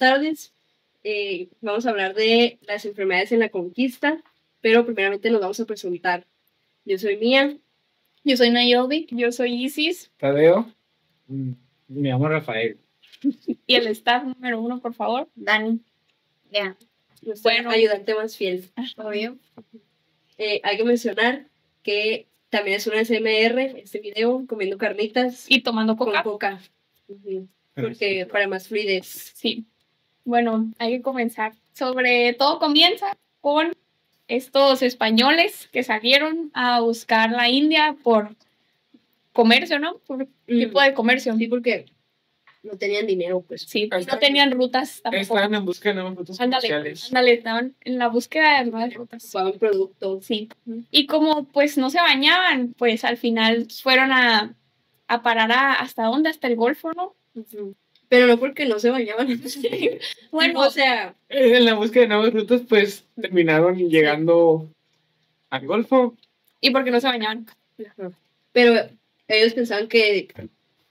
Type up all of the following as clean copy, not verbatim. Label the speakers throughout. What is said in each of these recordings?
Speaker 1: tardes. Vamos a hablar de las enfermedades en la conquista, pero primeramente nos vamos a presentar. Yo soy Mía.
Speaker 2: Yo soy Nairobi. Yo soy Isis.
Speaker 3: Tadeo. Me llamo Rafael.
Speaker 2: Y el staff número 1, por favor, Dani.
Speaker 1: Ya. Bueno, ayudante más fiel.
Speaker 2: Obvio.
Speaker 1: Hay que mencionar que también es una SMR este video, comiendo carnitas.
Speaker 2: Y tomando coca.
Speaker 1: Con coca. Porque para más fluidez.
Speaker 2: Sí. Bueno, hay que comenzar. Sobre todo comienza con estos españoles que salieron a buscar la India por comercio, ¿no? Por tipo de comercio.
Speaker 1: Sí, porque no tenían dinero, pues.
Speaker 2: Sí, no tenían rutas tampoco.
Speaker 3: Estaban en busca de nuevas rutas comerciales.
Speaker 2: Ándale, estaban en la búsqueda de nuevas rutas.
Speaker 1: Usaban productos.
Speaker 2: Sí. Y como pues no se bañaban, pues al final fueron a parar ¿hasta dónde? Hasta el Golfo, ¿no?
Speaker 1: Pero no porque no se bañaban.
Speaker 2: Bueno,
Speaker 1: o sea,
Speaker 3: en la búsqueda de nuevas rutas, pues terminaron llegando al Golfo.
Speaker 2: Y porque no se bañaban.
Speaker 1: Pero ellos pensaban que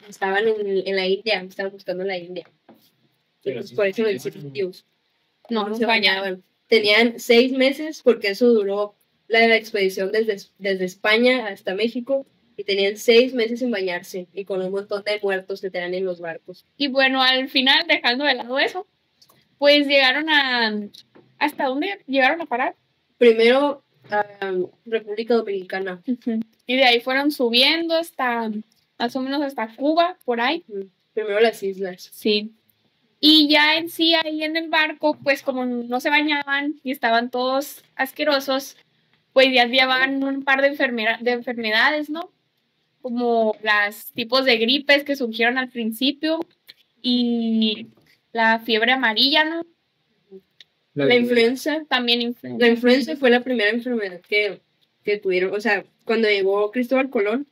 Speaker 1: estaban en la India, estaban buscando la India. Pero por eso lo hicieron Dios.
Speaker 2: No se bañaban.
Speaker 1: Tenían 6 meses, porque eso duró la expedición desde España hasta México. Y tenían 6 meses sin bañarse y con un montón de muertos que tenían en los barcos.
Speaker 2: Y bueno, al final, dejando de lado eso, pues llegaron ¿hasta dónde llegaron a parar?
Speaker 1: Primero a República Dominicana.
Speaker 2: Y de ahí fueron subiendo hasta, más o menos hasta Cuba, por ahí.
Speaker 1: Primero las islas.
Speaker 2: Sí. Y ya en sí, ahí en el barco, pues como no se bañaban y estaban todos asquerosos, pues ya llevaban un par de enfermedades, ¿no? Como los tipos de gripes que surgieron al principio y la fiebre amarilla, ¿no?
Speaker 1: La influenza.
Speaker 2: También influenza.
Speaker 1: La influenza fue la primera enfermedad que tuvieron. O sea, cuando llegó Cristóbal Colón,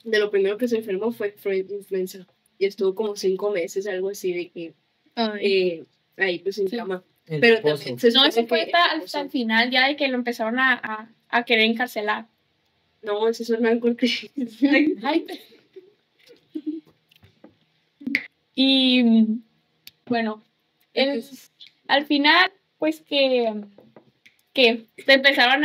Speaker 1: de lo primero que se enfermó fue influenza. Y estuvo como 5 meses, algo así, de que ahí pues en cama. Pero también
Speaker 2: no, eso fue hasta el final, ya de que lo empezaron a querer encarcelar.
Speaker 1: No, eso es algo que...
Speaker 2: Y bueno, al final, pues que empezaron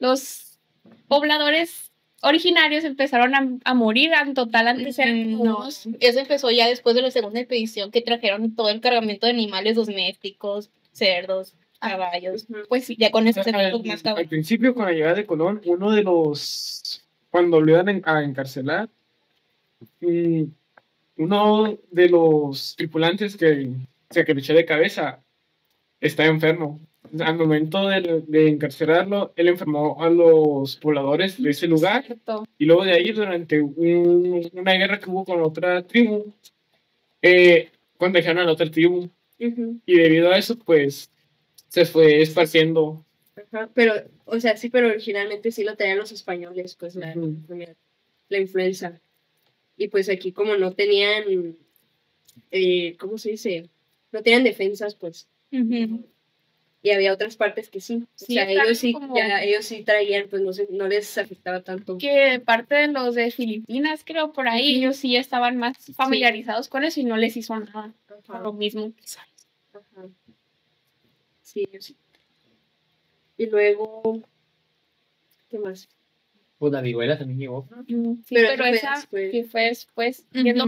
Speaker 2: los pobladores originarios empezaron a morir en total antes de
Speaker 4: eso empezó ya después de la segunda expedición, que trajeron todo el cargamento de animales domésticos, cerdos, caballos. Pues sí, ya con eso se más caballos.
Speaker 3: Al principio, con la llegada de Colón, cuando lo iban a encarcelar, uno de los tripulantes que se echó de cabeza está enfermo. Al momento de encarcelarlo, él enfermó a los pobladores de ese lugar.
Speaker 2: Cierto.
Speaker 3: Y luego de ahí, durante una guerra que hubo con otra tribu, contagiaron a la otra tribu. Y debido a eso, pues, se fue esparciendo.
Speaker 1: Pero, o sea, sí, pero originalmente sí lo tenían los españoles, pues, la influenza. Y pues aquí como no tenían, ¿cómo se dice? No tenían defensas, pues. Y había otras partes que sí. O sea, ellos sí traían, pues no les afectaba tanto.
Speaker 2: Que parte de los de Filipinas, creo, por ahí, ellos sí estaban más familiarizados con eso y no les hizo nada. Por lo mismo.
Speaker 1: Sí. Y luego, ¿qué más?
Speaker 3: Pues la viruela también llegó.
Speaker 2: Sí, pero esa que fue después, viendo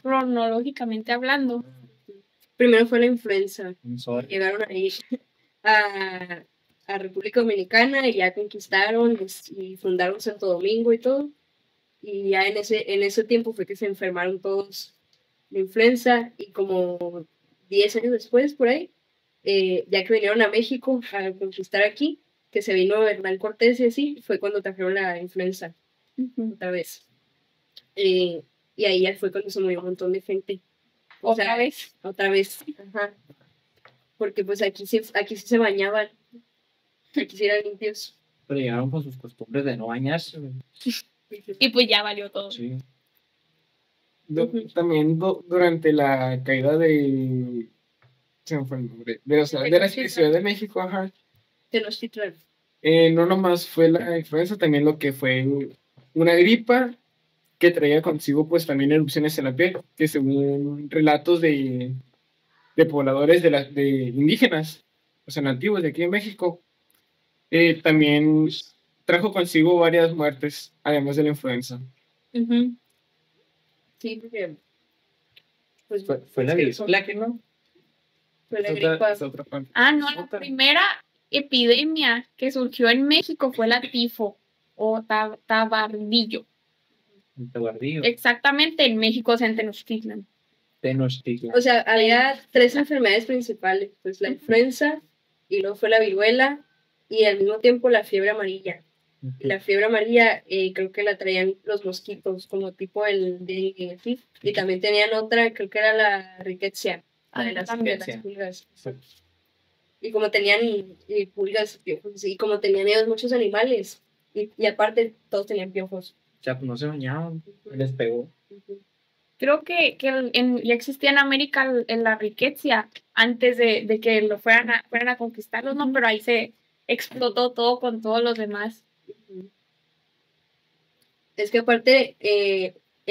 Speaker 2: cronológicamente hablando.
Speaker 1: Primero fue la influenza. Llegaron ahí a República Dominicana y ya conquistaron y fundaron Santo Domingo y todo. Y ya en ese tiempo fue que se enfermaron todos de influenza y como 10 años después, por ahí, ya que vinieron a México a conquistar aquí, que se vino Hernán Cortés y así, fue cuando trajeron la influenza otra vez. Y ahí ya fue cuando se murió un montón de gente.
Speaker 2: ¿Otra vez?
Speaker 1: Otra vez, ajá. Porque pues aquí sí se bañaban. Aquí sí eran limpios.
Speaker 3: Pero llegaron con sus costumbres de no bañarse.
Speaker 2: Y pues ya valió todo.
Speaker 3: Sí. También durante la caída de... Se me fue el nombre. De la Ciudad de México, ajá.
Speaker 1: Tenochtitlan.
Speaker 3: No nomás fue la influenza, también lo que fue una gripa que traía consigo pues también erupciones en la piel, que según relatos de de pobladores de indígenas, o sea, nativos de aquí en México, también trajo consigo varias muertes, además de la influenza.
Speaker 4: Ujú.
Speaker 1: Sí, porque pues,
Speaker 5: Fue la
Speaker 1: es que
Speaker 5: viruela, que no.
Speaker 1: fue la
Speaker 3: Es otra-
Speaker 1: gripa.
Speaker 3: es otra parte.
Speaker 2: Ah, no, la primera epidemia que surgió en México fue la tifo o tabardillo.
Speaker 5: En Tabardillo.
Speaker 2: Exactamente, en México, o sea, en Tenochtitlan.
Speaker 5: Tenochtitlan.
Speaker 1: O sea, había 3 enfermedades principales, pues la influenza, y luego fue la viruela, y al mismo tiempo la fiebre amarilla. Y la fiebre amarilla creo que la traían los mosquitos, como tipo el dengue, ¿sí? Y también tenían otra, creo que era la rickettsia, la de las
Speaker 2: También.
Speaker 1: pulgas. Y como tenían pulgas, piojos, y como tenían ellos muchos animales, y aparte todos tenían piojos.
Speaker 5: O sea, pues no se bañaban. Les pegó.
Speaker 2: Creo que ya existía en América la riqueza antes de que lo fueran a conquistarlos, ¿no? Pero ahí se explotó todo con todos los demás.
Speaker 1: Es que aparte,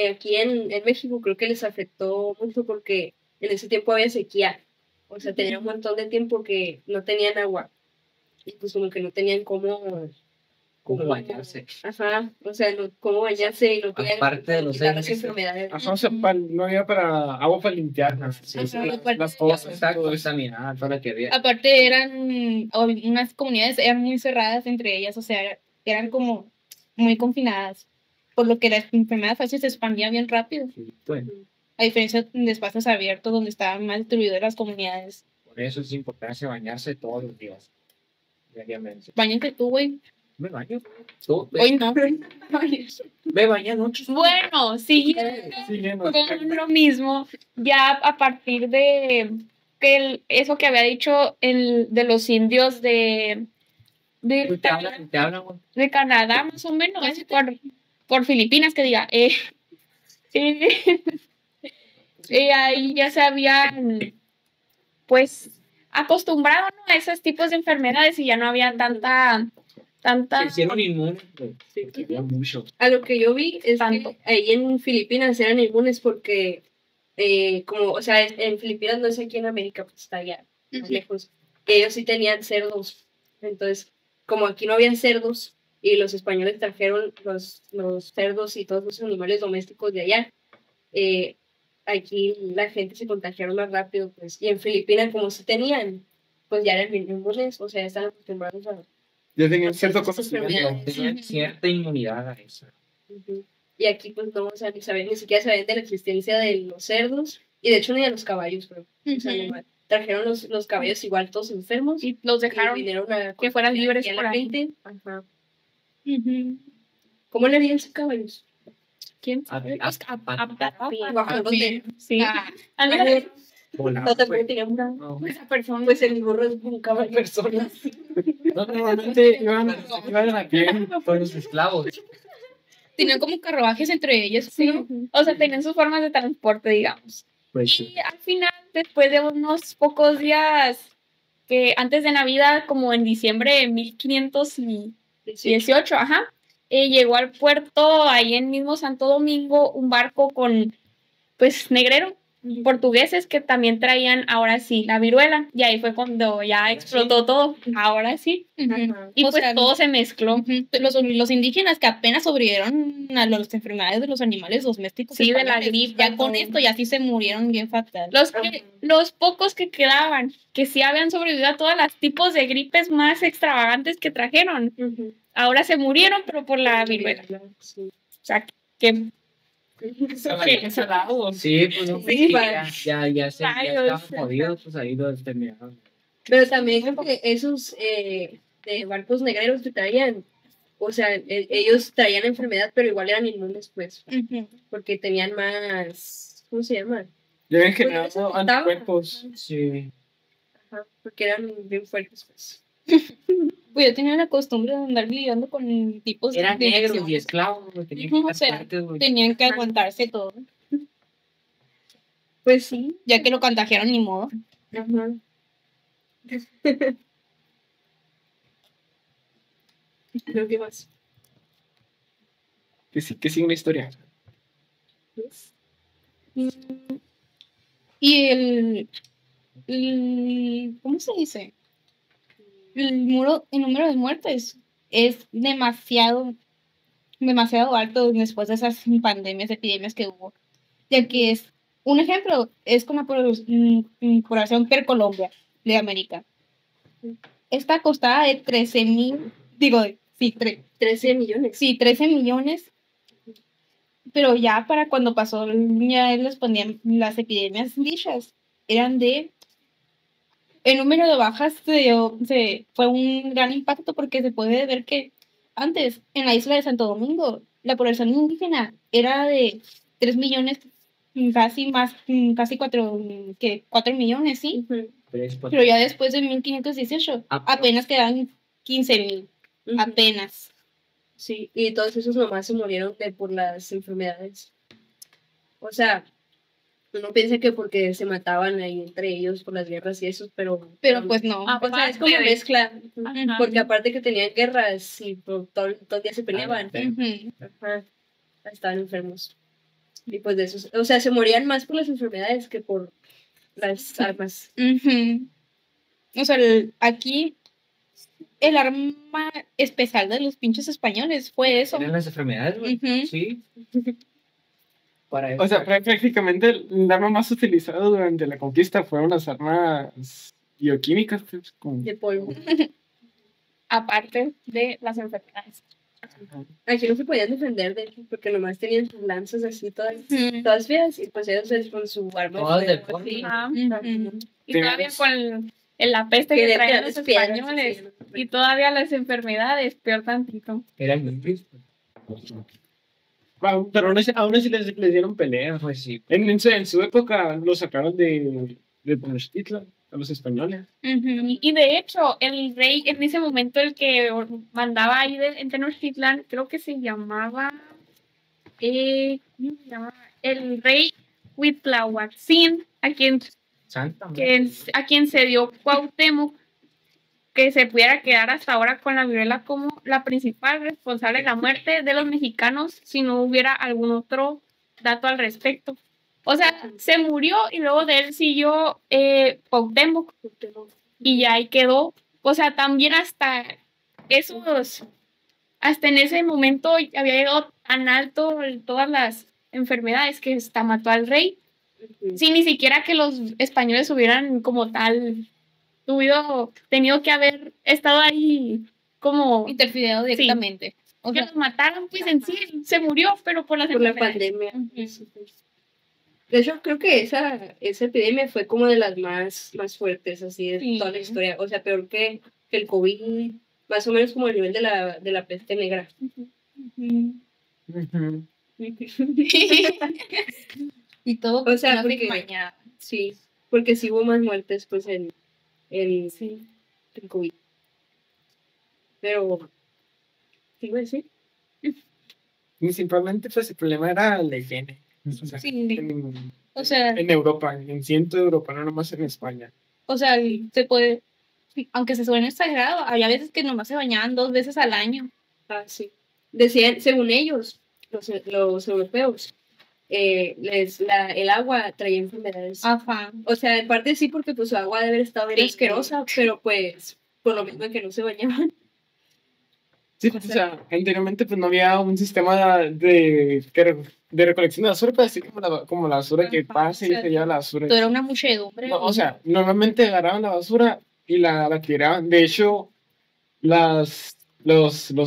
Speaker 1: aquí en México creo que les afectó mucho porque en ese tiempo había sequía. O sea, tenían un montón de tiempo que no tenían agua. Y pues como que no tenían cómo
Speaker 5: Bañarse.
Speaker 1: Ajá, o sea, cómo bañarse y no podían
Speaker 5: Aparte de los
Speaker 1: quitar
Speaker 5: 6
Speaker 1: las
Speaker 5: meses.
Speaker 1: enfermedades.
Speaker 3: Ajá, o sea, no había agua para limpiar
Speaker 5: Sí,
Speaker 1: Ajá,
Speaker 3: las
Speaker 5: Ya se
Speaker 3: cosas.
Speaker 5: estaba
Speaker 3: todo eso.
Speaker 5: contaminada para que había.
Speaker 4: Aparte unas comunidades eran muy cerradas entre ellas, o sea, eran como muy confinadas, por lo que la enfermedad fácil se expandía bien rápido,
Speaker 5: Sí, bueno,
Speaker 4: a diferencia de espacios abiertos donde estaban más distribuidas las comunidades.
Speaker 5: por eso es importante bañarse todos los días. Diariamente.
Speaker 4: Báñate tú, güey.
Speaker 5: Me baño. Tú,
Speaker 4: Hoy no.
Speaker 5: me baño anoche.
Speaker 2: Bueno, siguiendo
Speaker 3: Siguiendo.
Speaker 2: con lo mismo, ya a partir de que eso que había dicho de los indios de
Speaker 5: Te hablan, güey.
Speaker 2: de Canadá, más o menos, por Filipinas, que diga, ahí ya se habían, pues, acostumbrado, ¿no?, a esos tipos de enfermedades y ya no había tanta
Speaker 5: Se hicieron inmunes, güey. Porque había mucho.
Speaker 1: A lo que yo vi es
Speaker 2: Tanto.
Speaker 1: que ahí en Filipinas eran inmunes porque, como, o sea, en Filipinas no es aquí en América, pues está allá más lejos. Ellos sí tenían cerdos. Entonces, como aquí no había cerdos y los españoles trajeron los cerdos y todos los animales domésticos de allá, aquí la gente se contagiaron más rápido, pues. Y en Filipinas, como sí tenían, pues ya eran bien inmunes, o sea, estaban acostumbrados a...
Speaker 3: Ya tenían cierto
Speaker 1: Esas
Speaker 3: conocimiento.
Speaker 1: enfermedades.
Speaker 5: Tenían cierta inmunidad a eso.
Speaker 1: Ujú. Y aquí pues no, o sea, ni siquiera sabían de la existencia de los cerdos y de hecho ni de los caballos, pero o sea,
Speaker 4: Ujú.
Speaker 1: trajeron los caballos igual todos enfermos
Speaker 2: y los
Speaker 1: y
Speaker 2: dejaron
Speaker 1: vinieron a
Speaker 2: que fueran libres
Speaker 1: a
Speaker 2: por
Speaker 1: la
Speaker 2: ahí.
Speaker 1: gente. Ajá.
Speaker 4: Ujú.
Speaker 1: ¿Cómo le harían sus caballos?
Speaker 2: ¿Quién
Speaker 5: A
Speaker 2: sabe?
Speaker 5: ver, a-
Speaker 1: Guajolote.
Speaker 2: Sí.
Speaker 4: Ah,
Speaker 2: Ándale,
Speaker 5: Volaba,
Speaker 1: No, tampoco
Speaker 5: güey.
Speaker 1: tenía una...
Speaker 5: No,
Speaker 2: esa persona.
Speaker 1: Pues el burro es un caballo.
Speaker 3: Personas. No, normalmente iban a pie.
Speaker 5: con los esclavos.
Speaker 4: tenían como carruajes entre ellos.
Speaker 2: Sí,
Speaker 4: ¿no?
Speaker 2: o sea, tenían sus formas de transporte, digamos.
Speaker 5: Pues
Speaker 2: Y al final, después de unos pocos días, que antes de Navidad, como en diciembre de 1518, ajá, llegó al puerto, ahí en mismo Santo Domingo, un barco con, pues, negreros portugueses que también traían, ahora sí, la viruela. Y ahí fue cuando ya explotó todo. Ahora sí.
Speaker 4: Ujú.
Speaker 1: Ajá.
Speaker 2: Y
Speaker 4: O
Speaker 2: pues
Speaker 4: sea,
Speaker 2: todo se mezcló.
Speaker 4: Ujú. Los indígenas que apenas sobrevivieron a las enfermedades de los animales domésticos.
Speaker 2: Sí, de la
Speaker 4: españoles,
Speaker 2: gripe,
Speaker 4: ya con
Speaker 2: todo.
Speaker 4: esto ya sí se murieron bien fatal.
Speaker 2: Los pocos que quedaban, que sí habían sobrevivido a todos los tipos de gripes más extravagantes que trajeron,
Speaker 1: Ujú.
Speaker 2: ahora se murieron, pero por la viruela.
Speaker 1: Sí.
Speaker 2: O sea, que
Speaker 3: Qué salados.
Speaker 5: sí, pues no,
Speaker 1: Sí,
Speaker 5: ya estaban
Speaker 2: Rayos.
Speaker 5: jodidos, pues ahí los terminaron.
Speaker 1: Pero también creo que esos de barcos negreros que traían, o sea, ellos traían enfermedad, pero igual eran inmunes, pues,
Speaker 4: Ujú.
Speaker 1: porque tenían más, ¿cómo se llama?
Speaker 3: Ya habían
Speaker 1: Pues,
Speaker 3: generado
Speaker 1: eso
Speaker 3: anticuerpos.
Speaker 5: Sí.
Speaker 1: Ajá, porque eran bien fuertes, pues.
Speaker 4: Pues yo tenía la costumbre de andar lidiando con tipos
Speaker 5: Eran
Speaker 4: de
Speaker 5: negros y
Speaker 4: infecciones.
Speaker 5: esclavos, güey. Tenían
Speaker 4: Ujú,
Speaker 5: que
Speaker 4: o sea,
Speaker 5: estar fuertes, güey.
Speaker 4: Tenían que aguantarse todo.
Speaker 1: Pues sí.
Speaker 4: Ya que lo contagiaron, ni modo.
Speaker 1: Ajá. Creo que más.
Speaker 3: Que sigue una historia.
Speaker 4: Y ¿cómo se dice? El número de muertes es demasiado alto después de esas pandemias, epidemias que hubo. Ya que es, un ejemplo, es con la población per Colombia de América. Esta costaba de 13,000, digo, sí,
Speaker 1: 13 millones.
Speaker 4: sí, 13 millones, pero ya para cuando pasó, ya les ponían las epidemias dichas, eran de... El número de bajas fue un gran impacto porque se puede ver que antes, en la isla de Santo Domingo, la población indígena era de 3 millones, casi más, casi 4 millones, ¿sí?
Speaker 1: Ujú,
Speaker 4: Pero ya después de 1518,
Speaker 5: Ah,
Speaker 4: apenas quedan 15,000,
Speaker 1: ujú.
Speaker 4: apenas.
Speaker 1: Sí, y todos esos nomás se murieron por las enfermedades. O sea, uno piensa que porque se mataban ahí entre ellos por las guerras y eso, pero
Speaker 4: Pues no.
Speaker 1: o sea, es como
Speaker 2: Aparte de-
Speaker 1: mezcla.
Speaker 2: Ajá.
Speaker 1: Porque aparte que tenían guerras y todo el día se peleaban.
Speaker 4: Ujú.
Speaker 1: Ajá, estaban enfermos. Y pues de eso, o sea, se morían más por las enfermedades que por las armas.
Speaker 4: Ujú. O sea, aquí el arma especial de los pinches españoles fue eso.
Speaker 5: ¿Tienen las enfermedades, güey?
Speaker 4: Ujú.
Speaker 5: Sí. Para eso.
Speaker 3: O sea, prácticamente el arma más utilizado durante la conquista fueron las armas bioquímicas, pues, como-
Speaker 1: De polvo.
Speaker 2: Aparte de las enfermedades.
Speaker 1: Aquí no se podían defender, de hecho, porque nomás tenían sus lanzas así
Speaker 4: Ujú.
Speaker 1: todas feas, y pues ellos con su arma
Speaker 5: Todas de
Speaker 1: fuego, así.
Speaker 2: Ajá.
Speaker 4: Ujú.
Speaker 2: Y todavía con la peste
Speaker 1: Que
Speaker 2: que
Speaker 1: de
Speaker 2: traían
Speaker 1: las
Speaker 2: los
Speaker 1: piedras,
Speaker 2: españoles.
Speaker 1: así,
Speaker 2: Y todavía las enfermedades, peor tantito.
Speaker 5: Eran limpios.
Speaker 3: Pero aún así les dieron pelea.
Speaker 5: Pues sí.
Speaker 3: En su época lo sacaron de Tenochtitlan a los españoles.
Speaker 4: Ujú.
Speaker 2: Y de hecho, el rey en ese momento, el que mandaba ahí en Tenochtitlan, creo que se llamaba, ¿cómo se llama? El rey Huitlahuatzin, a quien
Speaker 5: Santa.
Speaker 2: a quien se dio Cuauhtémoc, que se pudiera quedar hasta ahora con la viruela como la principal responsable de la muerte de los mexicanos si no hubiera algún otro dato al respecto. O sea, se murió y luego de él siguió Cuauhtémoc y ya ahí quedó. O sea, también hasta en ese momento había llegado tan alto todas las enfermedades que hasta mató al rey, sin ni siquiera que los españoles hubieran como tal tenido que haber estado ahí como
Speaker 4: Interferido directamente. O
Speaker 2: que
Speaker 4: sea,
Speaker 2: los mataron, pues en sí se murió, pero por las
Speaker 1: por la
Speaker 2: enfermedades.
Speaker 1: pandemia. De hecho, creo que esa epidemia fue como de las más fuertes, así, de
Speaker 4: Sí.
Speaker 1: toda la historia. O sea, peor que el COVID, más o menos como el nivel de la peste negra.
Speaker 4: ujú. Y todo
Speaker 1: O sea,
Speaker 4: porque no se
Speaker 1: porque-
Speaker 4: bañaban.
Speaker 1: Sí, porque sí hubo más muertes, pues, en el COVID. Pero, ¿qué iba a decir?
Speaker 3: Principalmente, pues el problema era la higiene. O sea,
Speaker 4: Sí.
Speaker 3: en,
Speaker 4: O sea,
Speaker 3: en Europa, en ciento de Europa, no nomás en España.
Speaker 4: se puede, aunque se suene exagerado, había veces que nomás se bañaban 2 veces al año.
Speaker 1: Ah, sí. Decían, según ellos, los europeos, el agua traía enfermedades.
Speaker 4: Ajá.
Speaker 1: O sea, en parte sí, porque pues su agua debe haber estado bien
Speaker 4: Sí.
Speaker 1: asquerosa, pero pues por lo mismo que no se bañaban.
Speaker 3: Sí, o sea, anteriormente pues no había un sistema de recolección de basura, pues así como la basura que
Speaker 4: Ajá,
Speaker 3: pasa y
Speaker 4: o sea,
Speaker 3: se lleva la basura.
Speaker 4: Todo era una muchedumbre.
Speaker 3: No, o sea, normalmente agarraban la basura y la tiraban. De hecho, los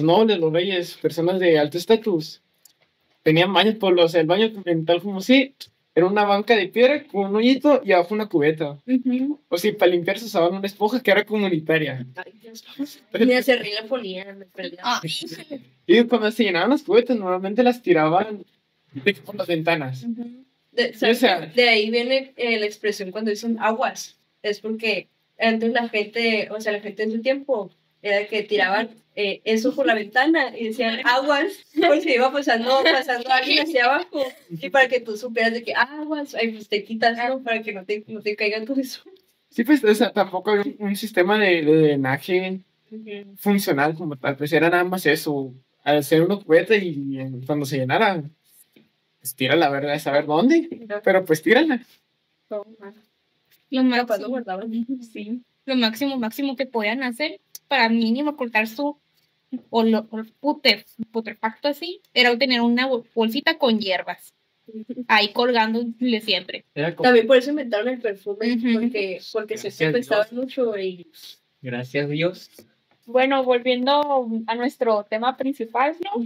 Speaker 3: nobles, los reyes, personas de alto estatus, tenían baños o sea, el baño en tal como si era una banca de piedra con un hoyito y abajo una cubeta.
Speaker 4: Ujú.
Speaker 3: O sea, para limpiarse usaban una esponja que era comunitaria.
Speaker 1: Ay, Dios. Ni a Cerrín la ponían, en realidad.
Speaker 4: Ah,
Speaker 3: Y cuando se llenaban las cubetas, normalmente las tiraban por las ventanas.
Speaker 1: ¿Sabes?
Speaker 3: o sea-
Speaker 1: De ahí viene la expresión cuando dicen aguas. Es porque antes la gente, o sea, la gente en su tiempo, era que tiraban eso por la ventana y decían aguas, porque se iba pasando alguien hacia abajo. Y para que tú supieras de que aguas, ay, pues te quitas, ¿no? Para que no te caigan todo eso.
Speaker 3: Sí, pues, o sea, tampoco había un sistema de drenaje funcional como tal. Pues era nada más eso. Al hacer una cubeta y cuando se llenara, pues tírala, ¿verdad? A saber dónde. Pero pues tírala.
Speaker 4: Lo
Speaker 1: Capaz lo
Speaker 4: máximo,
Speaker 1: guardaban.
Speaker 2: Sí.
Speaker 4: lo máximo que podían hacer para mínimo ocultar su putrefacto así, era tener una bolsita con hierbas ahí colgándole siempre.
Speaker 5: Era como,
Speaker 1: También por eso inventaron el perfume,
Speaker 4: Ujú.
Speaker 1: porque se
Speaker 5: Gracias,
Speaker 1: prestaba
Speaker 5: Dios.
Speaker 1: mucho y
Speaker 5: gracias Dios.
Speaker 2: Bueno, volviendo a nuestro tema principal, ¿no?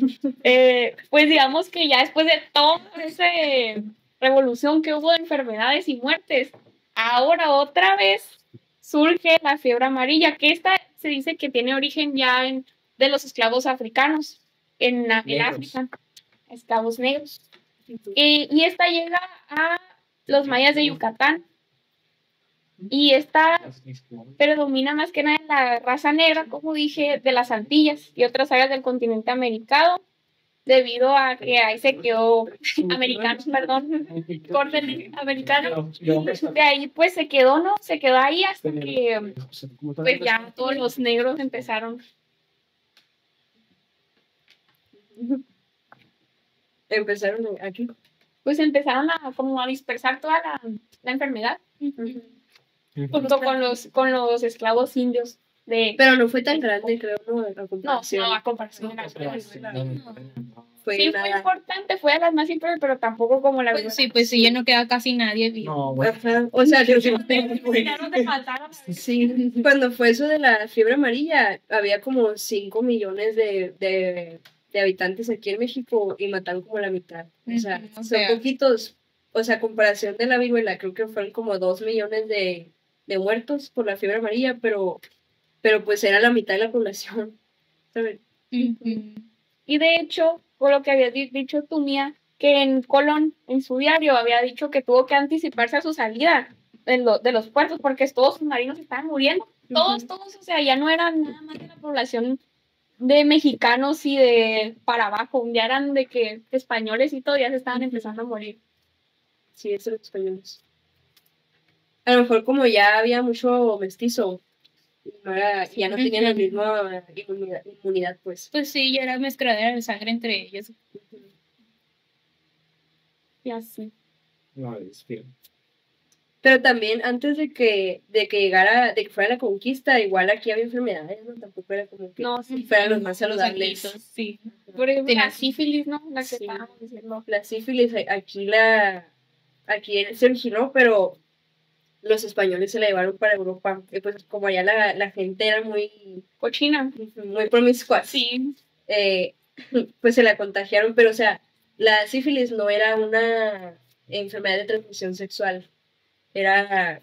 Speaker 2: Pues digamos que ya después de toda esa revolución que hubo de enfermedades y muertes, ahora otra vez surge la fiebre amarilla, que esta se dice que tiene origen ya de los esclavos africanos en
Speaker 5: Negros.
Speaker 2: África, esclavos negros. Y esta llega a los mayas de Yucatán. Y esta predomina más que nada en la raza negra, como dije, de las Antillas y otras áreas del continente americano, debido a que ahí se quedó, americanos, perdón, corte americano, de ahí pues se quedó, ¿no? Se quedó ahí hasta que pues ya todos los negros empezaron.
Speaker 1: empezaron aquí.
Speaker 2: Pues empezaron a como a dispersar toda la enfermedad, junto con los esclavos indios de...
Speaker 1: Pero no fue tan grande, creo, ¿no? A
Speaker 2: No,
Speaker 1: comparación.
Speaker 2: no, a comparación de las
Speaker 1: Fue
Speaker 2: Sí, fue
Speaker 1: nada.
Speaker 2: importante, fue de las más importantes, pero tampoco como la
Speaker 4: Pues sí, ya no queda casi nadie vivo.
Speaker 5: No, bueno.
Speaker 1: Ajá. O sea, yo
Speaker 2: Terminaron de matar a la-
Speaker 1: sí, cuando fue eso de la fiebre amarilla, había como 5 millones de habitantes aquí en México y mataron como la mitad. O sea,
Speaker 4: Ujú, o
Speaker 1: son
Speaker 4: sea.
Speaker 1: poquitos. O sea, a comparación de la viruela, creo que fueron como 2 millones de muertos por la fiebre amarilla, pero pues era la mitad de la población. ¿Sabes?
Speaker 4: Ujú.
Speaker 2: Y de hecho, por lo que había dicho tu Mía, que en Colón, en su diario, había dicho que tuvo que anticiparse a su salida de los puertos porque todos sus marinos estaban muriendo. Todos, o sea, ya no eran nada más de la población de mexicanos y de para abajo, ya eran de que españoles y todo, ya se estaban empezando a morir.
Speaker 1: Sí, eso los españoles. A lo mejor como ya había mucho mestizo, ya no tenían la misma inmunidad, pues.
Speaker 4: Pues sí, ya era mezcladera de sangre entre ellos.
Speaker 2: Y así.
Speaker 5: No, es bien.
Speaker 1: Pero también antes de que llegara, de que fuera la conquista, igual aquí había enfermedades, ¿no? Tampoco era como que
Speaker 2: No, sí.
Speaker 1: fueran los más
Speaker 4: Los
Speaker 1: saludables.
Speaker 4: anguitos, sí.
Speaker 2: Por ejemplo,
Speaker 4: Tenía-
Speaker 2: la sífilis, ¿no? La que
Speaker 1: Sí.
Speaker 2: estábamos diciendo.
Speaker 1: La sífilis, aquí se originó, pero los españoles se la llevaron para Europa. Y pues como allá la gente era muy
Speaker 2: Cochina.
Speaker 1: promiscua,
Speaker 2: Sí.
Speaker 1: pues se la contagiaron, pero o sea, la sífilis no era una enfermedad de transmisión sexual, era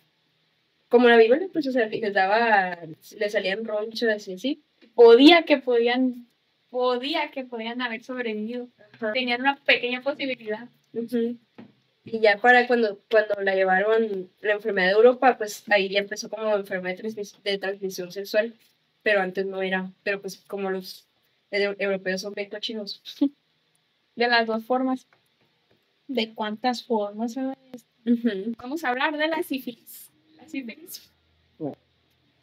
Speaker 1: como la viruela, pues o sea, les salían ronchas y así.
Speaker 2: Podía que podían haber sobrevivido.
Speaker 1: Ajá.
Speaker 2: Tenían una pequeña posibilidad.
Speaker 1: Ujú. Y ya para cuando la llevaron la enfermedad de Europa, pues ahí ya empezó como enfermedad de transmisión sexual, pero antes no era, pero pues como los europeos son bien cochinos.
Speaker 2: De las dos formas.
Speaker 4: ¿De cuántas formas?
Speaker 1: Ujú.
Speaker 2: Vamos a hablar de la sífilis. La sífilis.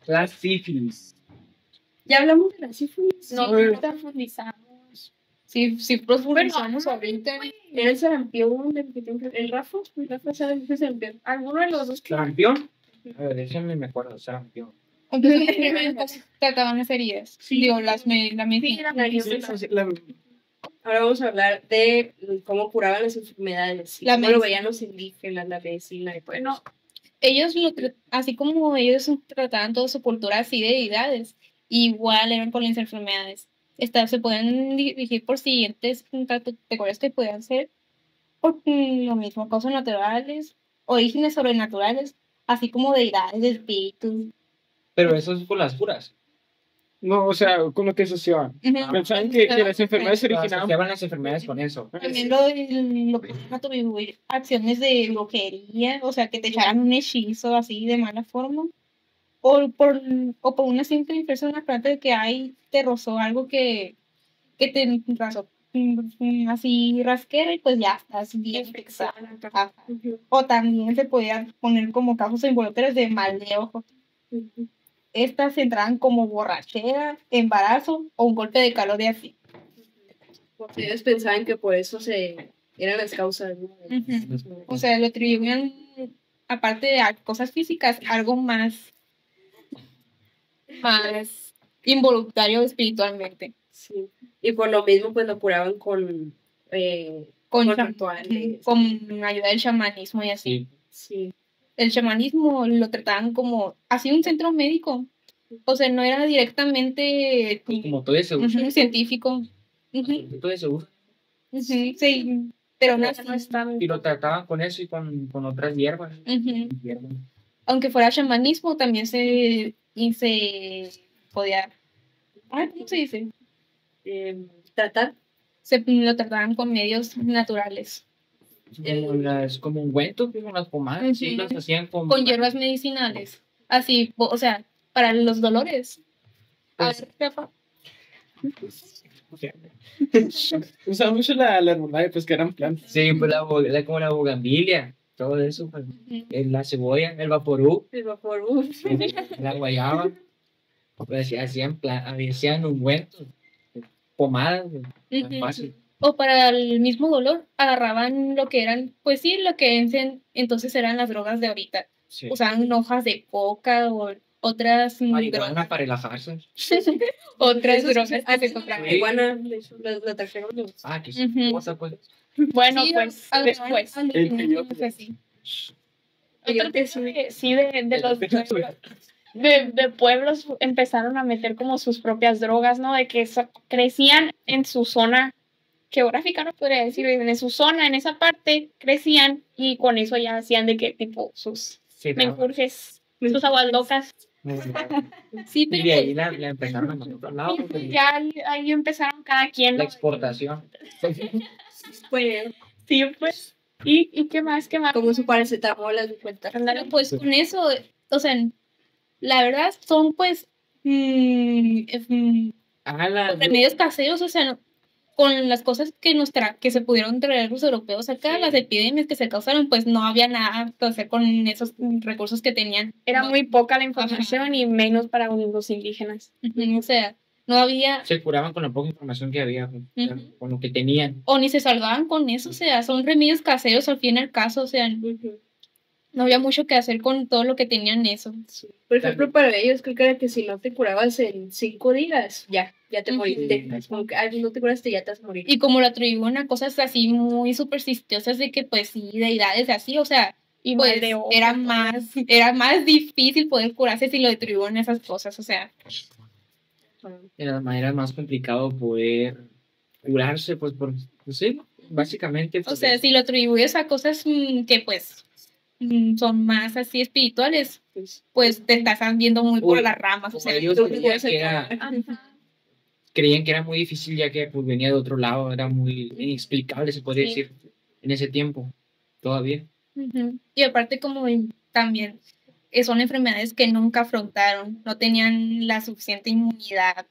Speaker 5: La sífilis.
Speaker 1: Ya hablamos de la sífilis.
Speaker 2: No
Speaker 1: Sí.
Speaker 2: profundizamos.
Speaker 4: Sí, profundizamos
Speaker 2: Pero,
Speaker 4: ahorita.
Speaker 1: Era el sarampión, el Rafa sabe qué es el sarampión.
Speaker 2: Alguno de los dos.
Speaker 5: ¿Sarampión? A ver, déjenme me acuerdo, sarampión.
Speaker 4: Entonces, trataban las heridas.
Speaker 1: Sí.
Speaker 4: Digo, la medicina.
Speaker 1: Ahora vamos a hablar de cómo curaban las enfermedades, y
Speaker 4: La
Speaker 1: cómo lo
Speaker 4: medicina.
Speaker 1: veían los indígenas, la medicina y todo
Speaker 2: Bueno,
Speaker 1: eso.
Speaker 4: Ellos, así como ellos trataban toda su cultura así de deidades, igual eran con las enfermedades. Se pueden dirigir por siguientes categorías que puedan ser por lo mismo, causas naturales, orígenes sobrenaturales, así como deidades, espíritus.
Speaker 5: Pero eso es por las curas.
Speaker 3: No, o sea, con lo que asociaban. Pensaban que las enfermedades se originaban.
Speaker 5: Asociaban las enfermedades con eso.
Speaker 4: También lo que van a atribuir acciones de brujería, o sea, que te echaran un hechizo así de mala forma, o por una simple impresión en la planta de que ay, te rozó algo que te rasó así rasquera y pues ya estás bien infectada. Ajá. O también se podían poner como causas involuntarias de mal de ojo. Estas entraban como borrachera, embarazo o un golpe de calor y así.
Speaker 1: Porque ellos pensaban que por eso eran las causas, ¿no?
Speaker 4: Ujú. O sea, lo atribuían aparte de cosas físicas, algo más involuntario espiritualmente.
Speaker 1: Sí. Y por lo mismo, pues lo curaban con
Speaker 4: Con
Speaker 1: rituales.
Speaker 4: con ayuda del chamanismo y así.
Speaker 5: Sí.
Speaker 1: Sí.
Speaker 4: El chamanismo lo trataban como así un centro médico. O sea, no era directamente
Speaker 5: Como todo eso.
Speaker 4: científico. Ujú,
Speaker 5: Todo eso.
Speaker 4: ujú, sí, pero no,
Speaker 2: No están.
Speaker 5: Y lo trataban con eso y con otras hierbas.
Speaker 4: ujú.
Speaker 5: Hierbas.
Speaker 4: Aunque fuera chamanismo, también se podía. ¿Cómo se dice?
Speaker 1: Tratar.
Speaker 4: Se lo trataban con medios naturales,
Speaker 5: Como ungüentos, como las pomadas, sí,
Speaker 4: Ujú.
Speaker 5: las hacían
Speaker 4: con hierbas medicinales. Así, o sea, para los dolores. A
Speaker 5: Pues-
Speaker 4: ver, Rafa.
Speaker 3: Usaban mucho la herbolaria, pues que eran plantas.
Speaker 5: Sí, pues como la bugambilia, todo eso, pues, la cebolla, el vaporú,
Speaker 1: El vaporú.
Speaker 5: la guayaba, pues hacían ungüentos, pomadas,
Speaker 4: Ujú.
Speaker 5: fácil.
Speaker 4: O para el mismo dolor, agarraban lo que eran, pues sí, lo que entonces eran las drogas de ahorita.
Speaker 5: Sí.
Speaker 4: Usaban hojas de coca o otras
Speaker 5: Marihuana
Speaker 4: drogas.
Speaker 5: para relajarse.
Speaker 4: Otras
Speaker 1: Eso
Speaker 4: drogas
Speaker 1: sí,
Speaker 4: que se
Speaker 1: la
Speaker 4: compraban.
Speaker 1: marihuana, de hecho, la trajeron los.
Speaker 5: Ah, que
Speaker 4: Ujú.
Speaker 5: sí, cosa, pues.
Speaker 2: Bueno,
Speaker 4: Sí,
Speaker 2: pues
Speaker 4: agarraban
Speaker 2: después.
Speaker 4: a los
Speaker 3: El
Speaker 4: niños
Speaker 3: peyote.
Speaker 4: así.
Speaker 2: Otro tipo de pueblos empezaron a meter como sus propias drogas, ¿no? De que crecían en su zona geográfica, no podría decir, en su zona, en esa parte, crecían y con eso ya hacían de que tipo sus
Speaker 5: Sí,
Speaker 2: menjurjes, sus agualdocas.
Speaker 4: Sí,
Speaker 5: y
Speaker 4: pero
Speaker 5: de ahí la empezaron a mandar a otro lado,
Speaker 2: Y
Speaker 5: pues,
Speaker 2: ya ahí empezaron cada quien,
Speaker 5: la
Speaker 2: ¿no?
Speaker 5: exportación.
Speaker 1: Pues,
Speaker 2: Sí, pues. ¿Y qué más? ¿Qué más?
Speaker 1: como su paracetamol, las de cuenta.
Speaker 2: Ándale,
Speaker 4: pues con eso, o sea, la verdad son pues remedios caseros, o sea, con las cosas que que se pudieron traer los europeos acá,
Speaker 2: Sí.
Speaker 4: las epidemias que se causaron, pues no había nada que hacer con esos recursos que tenían.
Speaker 2: Era
Speaker 4: No,
Speaker 2: muy poca la información y menos para los indígenas.
Speaker 4: o sea, no había,
Speaker 5: Se curaban con la poca información que había, pues,
Speaker 4: Ujú.
Speaker 5: con lo que tenían.
Speaker 4: o ni se salvaban con eso, o sea, son remedios caseros al fin y al caso, o sea,
Speaker 1: Ujú.
Speaker 4: no había mucho que hacer con todo lo que tenían eso.
Speaker 1: Por ejemplo, para ellos creo que era que si no te curabas en 5 días, ya te
Speaker 4: Ujú.
Speaker 1: moriste. Es como que, no te curaste, ya te vas a morir.
Speaker 4: Y como lo atribuyen a cosas así muy supersticiosas de que pues sí, deidades así, o sea,
Speaker 2: Y
Speaker 4: pues
Speaker 2: mal de ojo,
Speaker 4: era
Speaker 2: todo.
Speaker 4: más difícil poder curarse si lo atribuyen a esas cosas, o sea.
Speaker 5: De las maneras más complicado poder curarse, pues, pues sí, básicamente.
Speaker 4: O
Speaker 5: Pues,
Speaker 4: sea, si lo atribuyes a cosas que pues son más así espirituales, pues te estás viendo muy por
Speaker 5: Uy,
Speaker 4: las ramas, o
Speaker 5: como
Speaker 4: sea,
Speaker 5: ellos
Speaker 4: tú
Speaker 5: creían
Speaker 4: puedes
Speaker 5: que era-
Speaker 4: hacer-
Speaker 5: creían que era muy difícil ya que pues, venía de otro lado, era muy inexplicable, se podría
Speaker 4: Sí.
Speaker 5: decir, en ese tiempo, todavía.
Speaker 4: Ujú. Y aparte como también son enfermedades que nunca afrontaron, no tenían la suficiente inmunidad.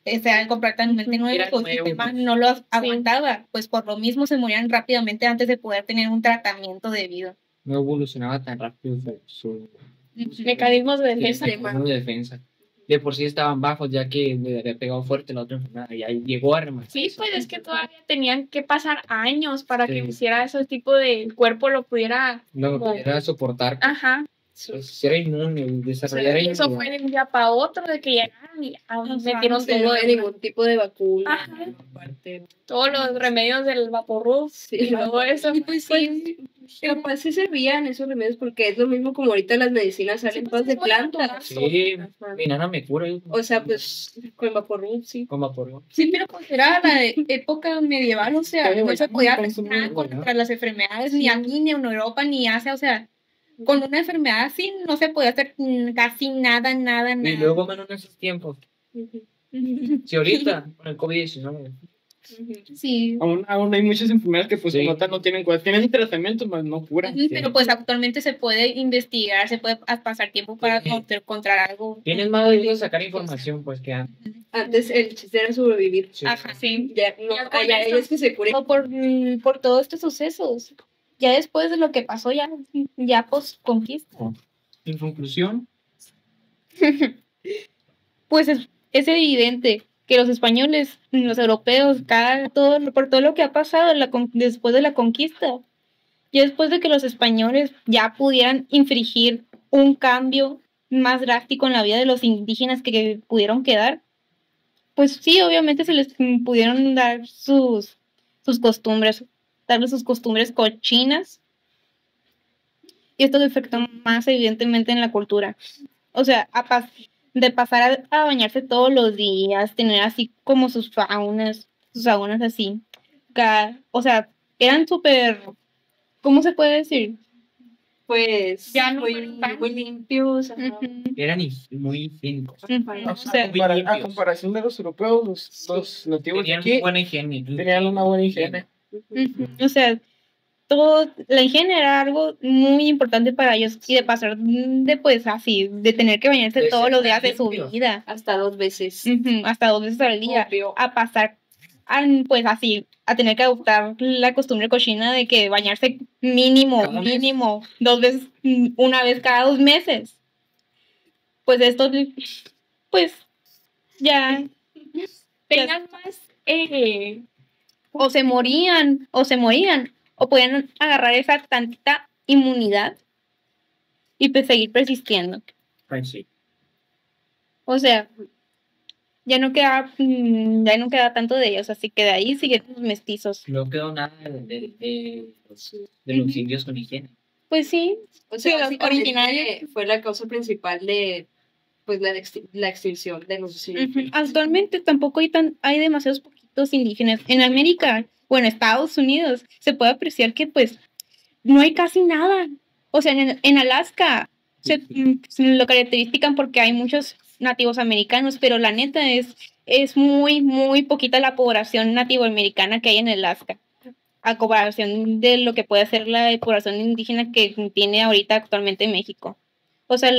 Speaker 4: O sea, completamente nuevo,
Speaker 5: Era
Speaker 4: su
Speaker 5: nuevo,
Speaker 4: sistema
Speaker 5: pues.
Speaker 4: no lo aguantaba, pues por lo mismo se morían rápidamente antes de poder tener un tratamiento debido.
Speaker 5: No evolucionaba tan rápido su
Speaker 2: Mecanismos de defensa.
Speaker 5: mecanismo de defensa. De por sí estaban bajos ya que le había pegado fuerte la otra enfermedad y ahí llegó a rematar.
Speaker 2: Sí, pues es que todavía tenían que pasar años para que
Speaker 5: Sí.
Speaker 2: hiciera ese tipo de el cuerpo lo pudiera.
Speaker 5: No
Speaker 2: como-
Speaker 5: era soportar,
Speaker 2: Ajá.
Speaker 5: pues, era inmune, desarrollar
Speaker 2: Y eso fue de un día para otro, de que llegaron y metieron
Speaker 1: No
Speaker 2: todo,
Speaker 1: había ningún tipo de vacuna.
Speaker 2: Ajá.
Speaker 1: Aparte,
Speaker 2: todos los remedios del vaporru
Speaker 1: sí,
Speaker 2: y todo eso.
Speaker 4: Y pues sí,
Speaker 1: capaz sí servían esos remedios porque es lo mismo como ahorita las medicinas salen
Speaker 2: Sí,
Speaker 1: todas de
Speaker 2: pues, es bueno
Speaker 1: plantas.
Speaker 5: Sí,
Speaker 1: Ajá.
Speaker 5: mi nana me cura
Speaker 1: O sea, pues con vaporru, sí.
Speaker 5: con vapor.
Speaker 4: sí, pero pues era la época medieval, o sea,
Speaker 3: Pero
Speaker 4: no se
Speaker 3: bueno,
Speaker 4: podía hacer
Speaker 3: consumir,
Speaker 4: nada
Speaker 5: bueno.
Speaker 4: contra las enfermedades, ni aquí, ni en Europa, ni Asia, o sea, con una enfermedad así no se podía hacer casi nada.
Speaker 5: Y luego menos en esos tiempos.
Speaker 1: Ujú.
Speaker 5: Si ahorita, con el COVID-19,
Speaker 4: Sí.
Speaker 3: Aún hay muchas enfermedades que pues
Speaker 5: Sí.
Speaker 3: como tal no tienen cura. Tienen tratamiento, pero no curan.
Speaker 4: Ujú, pero pues actualmente se puede investigar, se puede pasar tiempo para
Speaker 5: Sí.
Speaker 4: encontrar algo.
Speaker 5: tienen más de sacar información, pues que antes.
Speaker 1: Antes el chiste era sobrevivir.
Speaker 5: Sí.
Speaker 4: Ajá, sí.
Speaker 1: Ya no,
Speaker 2: Ya con
Speaker 1: ya
Speaker 2: eso-
Speaker 1: ellos que se curen.
Speaker 4: O por todos estos sucesos. Ya después de lo que pasó, ya post conquista.
Speaker 5: En conclusión,
Speaker 4: Pues es evidente que los españoles, los europeos, por todo lo que ha pasado después de la conquista, Y después de que los españoles ya pudieran infringir un cambio más drástico en la vida de los indígenas que pudieron quedar, pues sí, obviamente se les pudieron dar sus costumbres, darles sus costumbres cochinas. Y esto afectó más evidentemente en la cultura. O sea, de pasar a bañarse todos los días, tener así como sus faunas así. O sea, eran súper, ¿cómo se puede decir?
Speaker 1: Pues
Speaker 2: Ya no
Speaker 1: muy,
Speaker 2: fueron tan-
Speaker 1: muy limpios. ajá.
Speaker 4: Ujú,
Speaker 5: Eran muy higiénicos.
Speaker 4: ujú. O sea,
Speaker 3: A comparación de los europeos, los nativos de
Speaker 5: Tenían
Speaker 3: aquí
Speaker 5: muy buena higiene.
Speaker 3: tenían una buena higiene.
Speaker 4: ujú. O sea, la higiene era algo muy importante para ellos y de pasar de pues así, de tener que bañarse
Speaker 5: De
Speaker 4: todos
Speaker 5: ser
Speaker 4: los
Speaker 5: tan
Speaker 4: días de su
Speaker 5: limpios.
Speaker 4: vida,
Speaker 1: Hasta 2 veces.
Speaker 4: hasta 2 veces al día,
Speaker 1: Obvio.
Speaker 4: a pasar pues así, a tener que adoptar la costumbre cochina de que bañarse mínimo,
Speaker 5: Cada mes.
Speaker 4: 2 veces, una vez cada 2 meses. Pues esto, pues ya,
Speaker 2: Tengan más
Speaker 4: o se morían, o podían agarrar esa tantita inmunidad y pues seguir persistiendo.
Speaker 5: Pues sí.
Speaker 4: O sea, ya no queda tanto de ellos, así que de ahí siguen los mestizos.
Speaker 5: No quedó nada de los indios con higiene.
Speaker 4: Pues sí,
Speaker 1: O
Speaker 4: Sí,
Speaker 1: sea,
Speaker 4: los
Speaker 1: básicamente
Speaker 4: originarios.
Speaker 1: fue la causa principal de pues la extinción de los
Speaker 4: ujú. Actualmente tampoco hay demasiados poquitos indígenas. En América o en Estados Unidos se puede apreciar que pues no hay casi nada. O sea, en Alaska lo caracterizan porque hay muchos nativos americanos, pero la neta es muy, muy poquita la población nativoamericana que hay en Alaska, a comparación de lo que puede ser la población indígena que tiene ahorita actualmente México. O sea,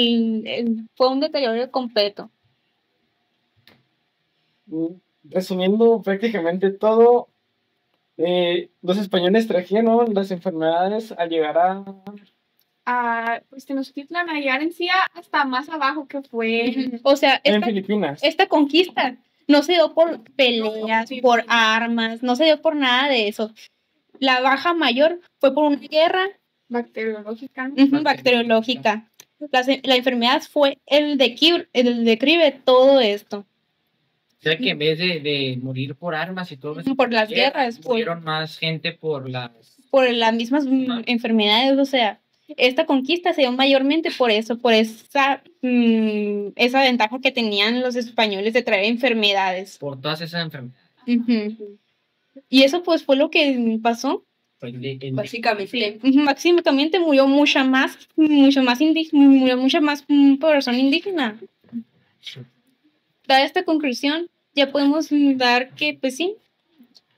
Speaker 4: fue un deterioro completo.
Speaker 3: Resumiendo prácticamente todo, los españoles trajeron las enfermedades al llegar
Speaker 2: a pues Tenochtitlan, a llegar en sí hasta más abajo que fue.
Speaker 4: O sea,
Speaker 3: en Filipinas.
Speaker 4: esta conquista no se dio por peleas,
Speaker 2: Sí.
Speaker 4: por armas, no se dio por nada de eso. La baja mayor fue por una guerra
Speaker 2: Bacteriológica.
Speaker 4: bacteriológica. La enfermedad fue el declive de todo esto.
Speaker 5: O sea que en vez de morir por armas y todo eso,
Speaker 4: Por las guerras,
Speaker 5: murieron más gente por
Speaker 4: por las mismas enfermedades, o sea, esta conquista se dio mayormente por eso, por esa ventaja que tenían los españoles de traer enfermedades.
Speaker 5: por todas esas enfermedades.
Speaker 4: Ujú. Y eso pues fue lo que pasó.
Speaker 5: Pues,
Speaker 1: Básicamente.
Speaker 4: Máximamente murió mucha más población indígena. Dada esta conclusión, ya podemos dar que, pues sí,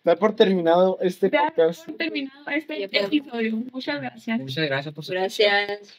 Speaker 3: Da por terminado este
Speaker 2: Ya
Speaker 3: podcast.
Speaker 2: hemos terminado este
Speaker 1: Ya podemos.
Speaker 2: episodio. Muchas gracias.
Speaker 5: Muchas gracias por su
Speaker 1: Gracias.